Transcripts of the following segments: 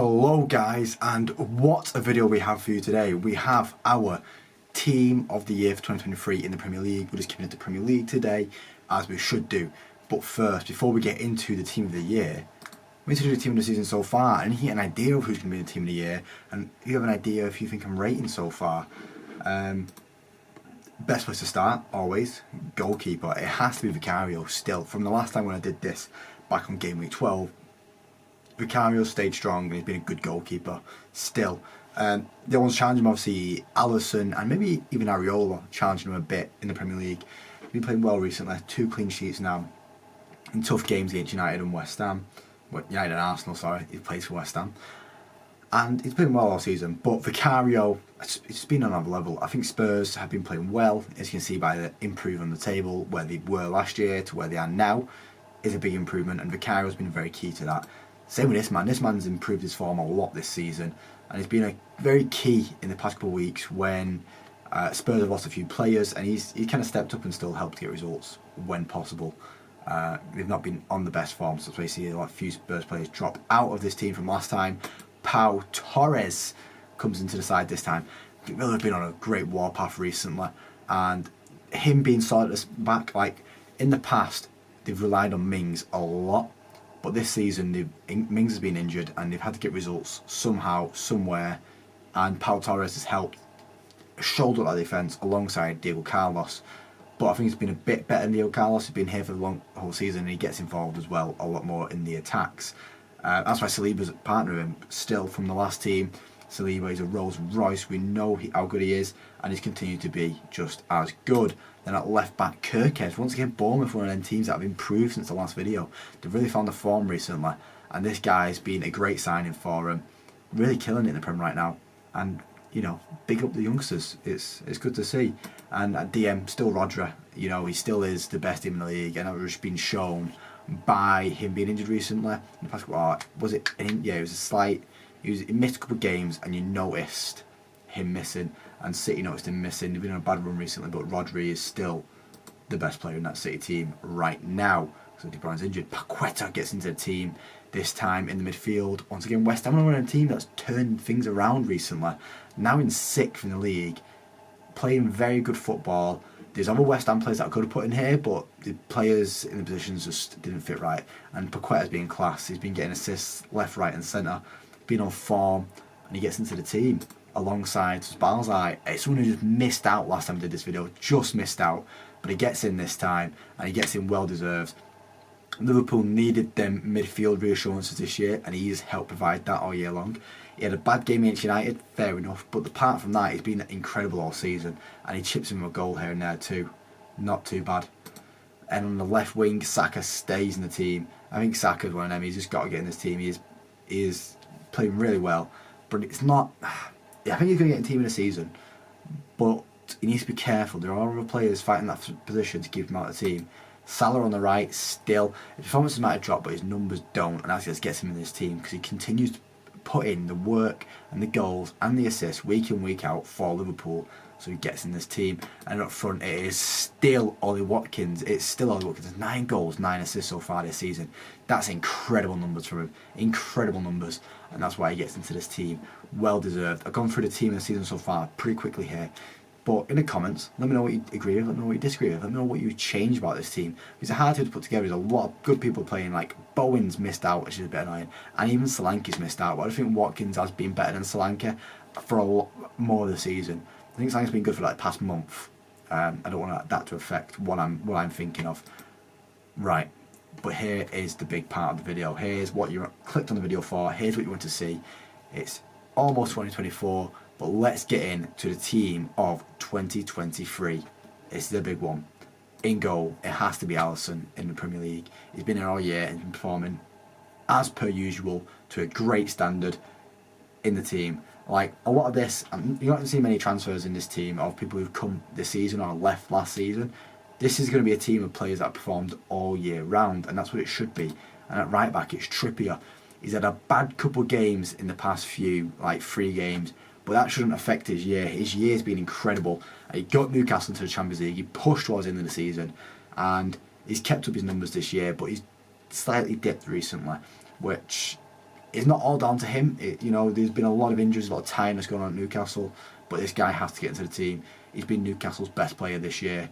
Hello guys, and what a video we have for you today. We have our team of the year for 2023 in the Premier League. We're just keeping it to Premier League today, as we should do. But first, before we get into the team of the year, we need to do the team of the season so far, and you get an idea of who's going to be the team of the year, and you have an idea if you think I'm rating so far. Best place to start, always, goalkeeper. It has to be Vicario still. From the last time when I did this, back on game week 12, Vicario stayed strong and he's been a good goalkeeper still. The ones challenging him, obviously, Alisson and maybe even Areola, challenging him a bit in the Premier League. He's been playing well recently, 2 clean sheets now in tough games against United and West Ham. Well, United and Arsenal, sorry, he plays for West Ham. And he's playing well all season, but Vicario, it's been on another level. I think Spurs have been playing well, as you can see by the improvement on the table, where they were last year to where they are now, is a big improvement, and Vicario's been very key to that. Same with this man. This man's improved his form a lot this season, and he's been a very key in the past couple of weeks when Spurs have lost a few players, and he's kind of stepped up and still helped get results when possible. They've not been on the best form, so that's why you see a few Spurs players drop out of this team from last time. Pau Torres comes into the side this time. He really have been on a great warpath recently, and him being solid at the back, like in the past, they've relied on Mings a lot. But this season, Mings has been injured and they've had to get results somehow, somewhere. And Pau Torres has helped shoulder that defence alongside Diego Carlos. But I think he's been a bit better than Diego Carlos. He's been here for the whole season and he gets involved as well a lot more in the attacks. That's why Saliba's a partner of him still from the last team. Saliba is a Rolls Royce. We know how good he is, and he's continued to be just as good. Then at left back, Kirkes. Once again, Bournemouth, one of them teams that have improved since the last video. They've really found the form recently, and this guy's been a great signing for him. Really killing it in the Prem right now, and you know, big up the youngsters. It's good to see. And at DM, still Rodri. You know, he still is the best team in the league, and it's been shown by him being injured recently. In the past, was it? Yeah, it was a slight. He missed a couple of games, and you noticed him missing, and City noticed him missing. They've been on a bad run recently, but Rodri is still the best player in that City team right now. So De Bruyne's injured. Paqueta gets into the team this time in the midfield. Once again, West Ham are a team that's turned things around recently. Now in 6th in the league, playing very good football. There's other West Ham players that I could have put in here, but the players in the positions just didn't fit right. And Paqueta's been class. He's been getting assists left, right, and centre. Been on form, and he gets into the team alongside Spalzai. It's someone who just missed out last time I did this video, just missed out, but he gets in this time, and he gets in well deserved. Liverpool needed them midfield reassurances this year, and he has helped provide that all year long. He had a bad game against United, fair enough, but apart from that, he's been incredible all season, and he chips him a goal here and there too. Not too bad. And on the left wing, Saka stays in the team. I think Saka's one of them. He's just got to get in this team. He is playing really well, but it's not. I think he's going to get a team in the season, but he needs to be careful. There are other players fighting that position to keep him out of the team. Salah on the right, still, his performances might have dropped, but his numbers don't, and that's what gets him in this team because he continues to put in the work and the goals and the assists week in, week out for Liverpool. So he gets in this team, and up front it is still Ollie Watkins. It's still Ollie Watkins. 9 goals, 9 assists so far this season. That's incredible numbers from him. Incredible numbers, and that's why he gets into this team. Well deserved. I've gone through the team of the season so far pretty quickly here. But in the comments, let me know what you agree with, let me know what you disagree with, let me know what you change about this team. It's a hard team to put together. There's a lot of good people playing, like Bowen's missed out, which is a bit annoying, and even Solanke's missed out. But I think Watkins has been better than Solanke for a lot more of the season. I think Solanke's been good for like the past month. I don't want that to affect what I'm thinking of. Right, but here is the big part of the video. Here's what you clicked on the video for. Here's what you want to see. It's almost 2024. But let's get into the team of 2023. This is the big one. In goal, it has to be Alisson in the Premier League. He's been here all year and been performing as per usual to a great standard in the team. Like a lot of this, you're not going to see many transfers in this team of people who've come this season or left last season. This is going to be a team of players that have performed all year round, and that's what it should be. And at right back, it's Trippier. He's had a bad couple of games in the past few, like 3 games. But that shouldn't affect his year. His year's been incredible. He got Newcastle into the Champions League. He pushed towards the end of the season, and he's kept up his numbers this year. But he's slightly dipped recently, which it's not all down to him. You know, there's been a lot of injuries, a lot of tiredness going on at Newcastle, but this guy has to get into the team. He's been Newcastle's best player this year,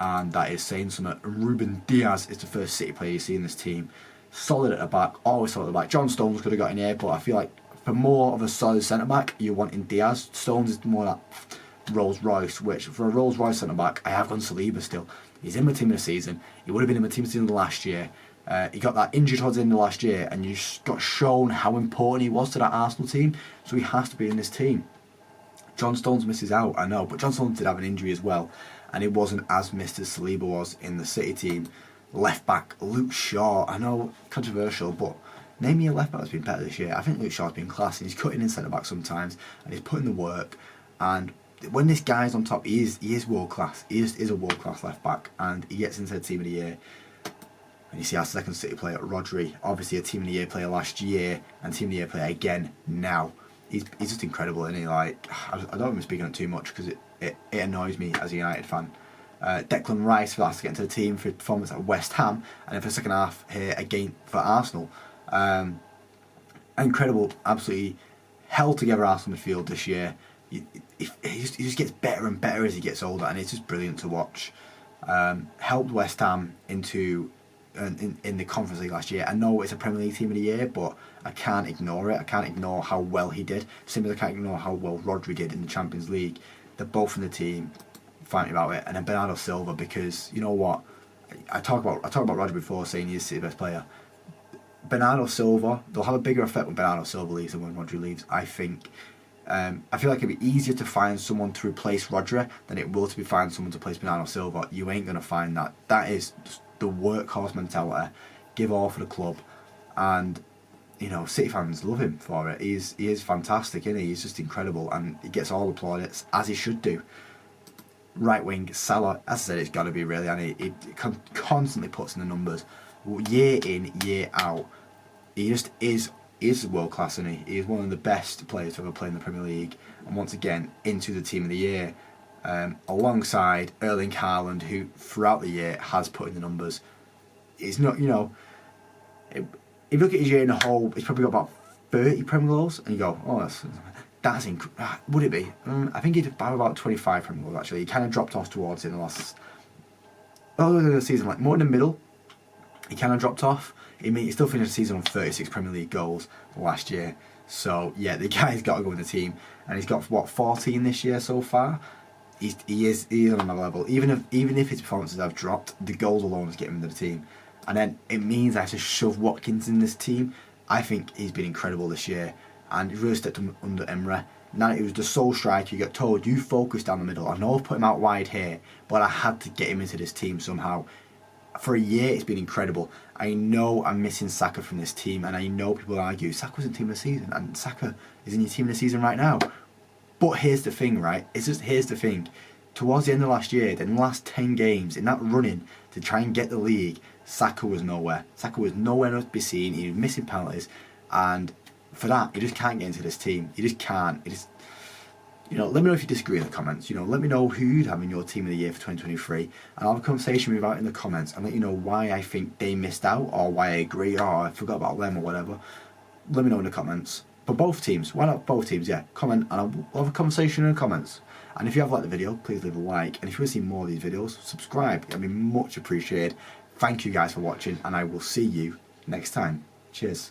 and that is saying something. Ruben Diaz is the first City player you see in this team. Solid at the back, always solid at the back. John Stones could have got in here, but I feel like for more of a solid centre-back, you're wanting Diaz. Stones is more that Rolls-Royce, which for a Rolls-Royce centre-back, I have gone Saliba still. He's in my team of the season. He would have been in my team of the season last year. He got that injured towards the end of last year, and you just got shown how important he was to that Arsenal team, so he has to be in this team. John Stones misses out, I know, but John Stones did have an injury as well, and it wasn't as missed as Saliba was in the City team. Left back, Luke Shaw, I know, controversial, but name me a left back that's been better this year. I think Luke Shaw's been class, and he's cutting in centre back sometimes, and he's putting the work, and when this guy's on top, he is world class. He is a world class left back, and he gets into the team of the year. And you see our second City player, Rodri, obviously a team of the year player last year, and team of the year player again now. He's just incredible, isn't he? Like, I don't even speak on it too much because it annoys me as a United fan. Declan Rice for that to get into the team for his performance at West Ham, and then for the second half here again for Arsenal. Incredible, absolutely held together Arsenal midfield this year. He just gets better and better as he gets older, and it's just brilliant to watch. Helped West Ham into in the Conference League last year. I know it's a Premier League team of the year, but I can't ignore it. I can't ignore how well he did. Similar, I can't ignore how well Rodri did in the Champions League. They're both in the team. Fighting about it, and then Bernardo Silva, because you know what, I talk about Rodri before saying he's the best player. Bernardo Silva, they'll have a bigger effect when Bernardo Silva leaves than when Rodri leaves. I think. I feel like it'd be easier to find someone to replace Rodri than it will to find someone to replace Bernardo Silva. You ain't gonna find that. That is just the workhorse mentality. Give all for the club, and you know City fans love him for it. He is fantastic, isn't he? He's just incredible, and he gets all the plaudits as he should do. Right wing Salah, as I said, it's got to be really, and he constantly puts in the numbers, year in, year out. He just is world class, isn't he? He is one of the best players to ever play in the Premier League, and once again into the team of the year, alongside Erling Haaland, who throughout the year has put in the numbers. It's not, you know, if you look at his year in a whole, he's probably got about 30 Premier goals, and you go, oh, that's would it be? I think he'd have about 25 Premier goals actually. He kind of dropped off towards it in the last the season, like more in the middle. He kind of dropped off. He still finished the season on 36 Premier League goals last year. So yeah, the guy's got to go in the team, and he's got what 14 this year so far. He is on another level. Even if his performances have dropped, the goals alone is getting him into the team, and then it means I have to shove Watkins in this team. I think he's been incredible this year, and he really stepped under Emre. Now he was the sole striker. You got told you focus down the middle. I know I've put him out wide here, but I had to get him into this team somehow. For a year, it's been incredible. I know I'm missing Saka from this team, and I know people argue Saka was in team of the season, and Saka is in your team of the season right now. But here's the thing, right? Here's the thing. Towards the end of last year, in the last 10 games, in that running to try and get the league, Saka was nowhere. Saka was nowhere to be seen. He was missing penalties, and for that, he just can't get into this team. He just can't. You know, let me know if you disagree in the comments. You know, let me know who you'd have in your team of the year for 2023, and I'll have a conversation with you about it in the comments and let you know why I think they missed out, or why I agree, or I forgot about them, or whatever. Let me know in the comments. For both teams, why not both teams? Yeah, comment, and I'll have a conversation in the comments. And if you have liked the video, please leave a like. And if you want to see more of these videos, subscribe. It'd be much appreciated. Thank you guys for watching, and I will see you next time. Cheers.